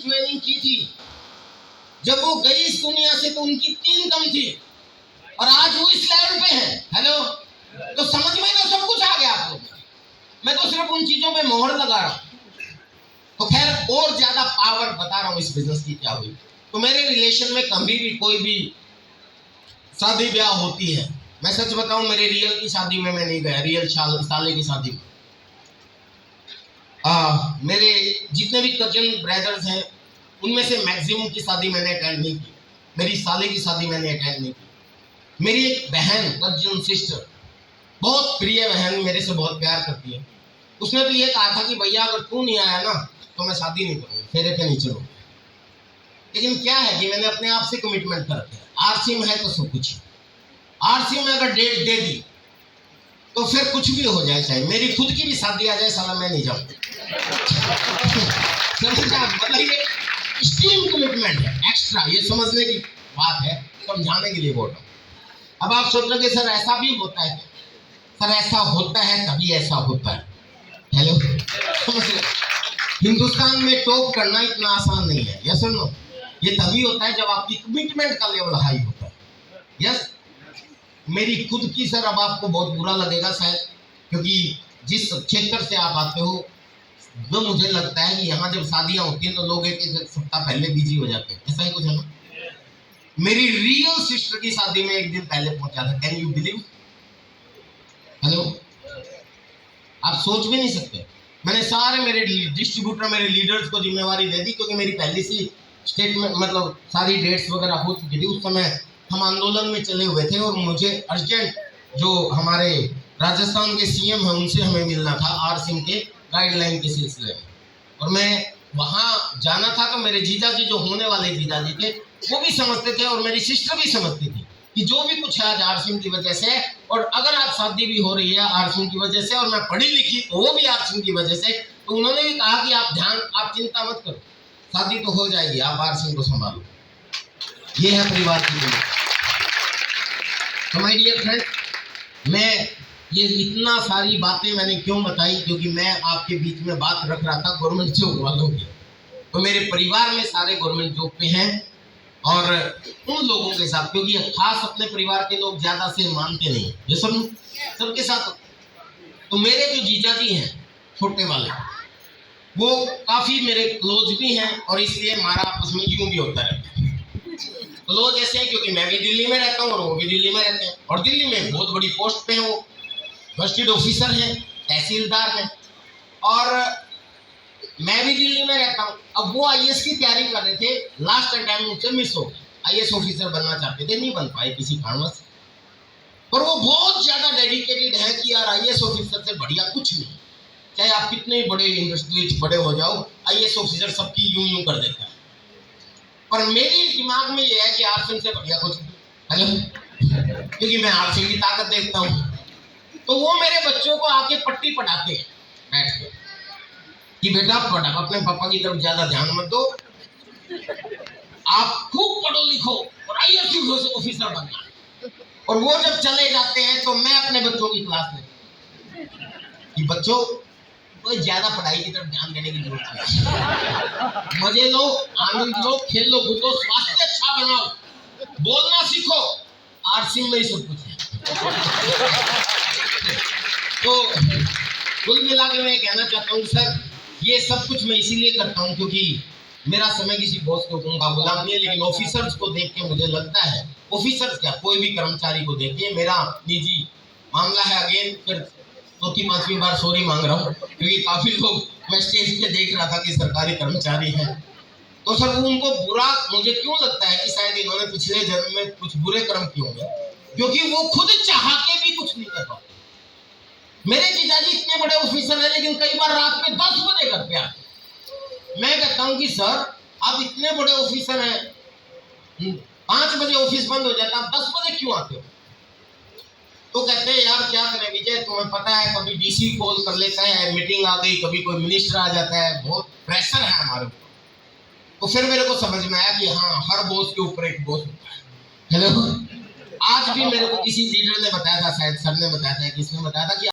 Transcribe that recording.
Training की थी। जब वो गई इस दुनिया से तो उनकी 3 कम थी और आज वो इस लेवल पे है। हेलो, तो समझ में ना सब कुछ आ गया आप लोग। मैं तो सिर्फ उन चीजों पे मोहर लगा रहा हूं। तो खैर और ज्यादा पावर बता रहा हूं इस बिजनेस की क्या हुई। तो मेरे रिलेशन में कभी भी कोई भी शादी ब्याह होती है, मैं सच बताऊं मेरे रियल की शादी में मैं नहीं गया, रियल साले की शादी में। मेरे जितने भी कजन ब्रदर्स हैं उनमें से मैक्सिमम की शादी मैंने अटेंड नहीं की। मेरी साले की शादी मैंने अटेंड नहीं की। मेरी एक बहन, कजन सिस्टर, बहुत प्रिय बहन, मेरे से बहुत प्यार करती है। उसने तो ये कहा था कि भैया अगर तू नहीं आया ना तो मैं शादी नहीं करूँगी, फेरे पे नहीं चलूँगी। लेकिन क्या है कि मैंने अपने आप से कमिटमेंट कर रखा है। आरसी में है तो सब कुछ है। आरसी में अगर डेट दे दी तो फिर कुछ भी हो जाए, चाहे मेरी खुद की भी शादी आ जाए, साला मैं नहीं जाऊँगा। मतलब ये एक्सट्रीम कमिटमेंट है, एक्स्ट्रा, ये समझने की बात है, समझाने के लिए बोल रहा हूँ। अब आप सोच रहे सर ऐसा भी होता है, सर ऐसा होता है तभी ऐसा होता है। हेलो, समझ रहे? हिंदुस्तान में टॉप करना इतना आसान नहीं है। यस नो, ये तभी होता है जब आपकी कमिटमेंट का लेवल हाई होता है। यस, मेरी खुद की, सर अब आपको बहुत बुरा लगेगा शायद, क्योंकि जिस क्षेत्र से आप आते हो, जो मुझे लगता है कि यहाँ जब शादियां होती हैं तो लोग एक सप्ताह पहले बिजी हो जाते हैं, ऐसा ही कुछ है ना। मेरी रियल सिस्टर की शादी में एक दिन पहले पहुंचा था। Can you believe? हेलो, आप सोच भी नहीं सकते। मैंने सारे मेरे डिस्ट्रीब्यूटर, मेरे लीडर्स को जिम्मेवारी दे दी, क्योंकि मेरी पहली सी स्टेटमेंट, मतलब सारी डेट्स वगैरह हो चुकी थी। उस समय हम आंदोलन में चले हुए थे और मुझे अर्जेंट जो हमारे राजस्थान के सीएम हैं उनसे हमें मिलना था आरसिंह के गाइडलाइन के सिलसिले में। और मैं वहाँ जाना था तो मेरे जीजाजी, जो होने वाले जीजाजी थे, वो भी समझते थे और मेरी सिस्टर भी समझती थी कि जो भी कुछ है आज आरसिंह की वजह से, और अगर आज शादी भी हो रही है आरसिंह की वजह से, और मैं पढ़ी लिखी तो वो भी आरसिंह की वजह से, तो उन्होंने भी कहा कि आप चिंता मत करो, शादी तो हो जाएगी, आप आरसिंह को संभालो। ये है परिवार की जिम्मेदारी। तो माय डियर फ्रेंड, मैं ये इतना सारी बातें मैंने क्यों बताई, क्योंकि मैं आपके बीच में बात रख रहा था गवर्नमेंट जॉब वालों की। तो मेरे परिवार में सारे गवर्नमेंट जॉब पे हैं और उन लोगों के साथ, क्योंकि खास अपने परिवार के लोग ज्यादा से मानते नहीं, ये सबके साथ। तो मेरे जो जीजाजी हैं छोटे वाले, वो काफी मेरे क्लोज भी हैं और इसलिए हमारा आपस में यूं भी होता रहता है। क्लोज ऐसे हैं क्योंकि मैं भी दिल्ली में रहता हूँ और वो भी दिल्ली में रहते हैं, और दिल्ली में बहुत बड़ी पोस्ट पे हैं, वो गस्टेड ऑफिसर हैं, तहसीलदार हैं, और मैं भी दिल्ली में रहता हूँ। अब वो आईएएस की तैयारी कर रहे थे, लास्ट टाइम मुझसे मिस हो गया। आईएएस ऑफिसर बनना चाहते थे, नहीं बन पाए किसी कारणवश, पर वो बहुत ज्यादा डेडिकेटेड है कि यार आईएएस ऑफिसर से बढ़िया कुछ नहीं। चाहे आप कितने बड़े इंडस्ट्री बड़े हो जाओ, आईएएस ऑफिसर सबकी यूं यूं कर देता है। पर मेरे दिमाग में ये है कि आरसिंह से बढ़िया कुछ नहीं। हेलो, क्योंकि मैं आरसिंह की ताकत देखता हूँ। तो वो मेरे बच्चों को आके पट्टी पढ़ाते हैं बैठ के कि बेटा पढ़ा, अपने पापा की तरफ ज्यादा ध्यान मत दो, आप खूब पढ़ो लिखो और आईएएस ऑफिसर बनना। और वो जब चले जाते हैं तो मैं अपने बच्चों की क्लास में कि बच्चों कोई ज्यादा पढ़ाई की तरफ ध्यान देने की जरूरत नहीं, मजे लो, आनंद लो, खेल लो, कूदो, स्वास्थ्य अच्छा बनाओ, बोलना सीखो, आरसिंह में ही सब कुछ है। तो कुल मिला के मैं कहना चाहता हूँ सर, ये सब कुछ मैं इसीलिए करता हूँ क्योंकि मेरा समय किसी बॉस के हुक्म का गुलाम नहीं है। लेकिन ऑफिसर्स को देख के मुझे लगता है, ऑफिसर्स क्या, कोई भी कर्मचारी को देख के, मेरा निजी मामला है, अगेन फिर चौथी पांचवी बार सॉरी मांग रहा हूँ, क्योंकि काफी लोग मैं स्टेज पे देख रहा था कि सरकारी कर्मचारी हैं, तो सर उनको बुरा मुझे क्यों लगता है कि शायद इन्होंने पिछले जन्म में कुछ बुरे कर्म किए होंगे, क्योंकि वो खुद चाह के भी कुछ नहीं कर पाते। मेरे जीजाजी इतने बड़े ऑफिसर हैं लेकिन कई बार रात में 10 बजे घर पे आते। मैं कहता हूँ कि सर आप इतने बड़े ऑफिसर हैं, 5 बजे ऑफिस बंद हो जाता है, आप 10 बजे क्यों आते हो? तो कहते हैं यार क्या करें विजय, तुम्हें पता है कभी डीसी कॉल कर लेता है, मीटिंग आ गई, कभी कोई मिनिस्टर आ जाता है, बहुत प्रेशर है हमारे ऊपर। तो फिर मेरे को समझ में आया कि हाँ, हर बॉस के ऊपर एक बॉस होता है। हेलो, आज भी मेरे को किसी लीडर ने बताया था, शायद सर ने बताया था, किसने बताया था कि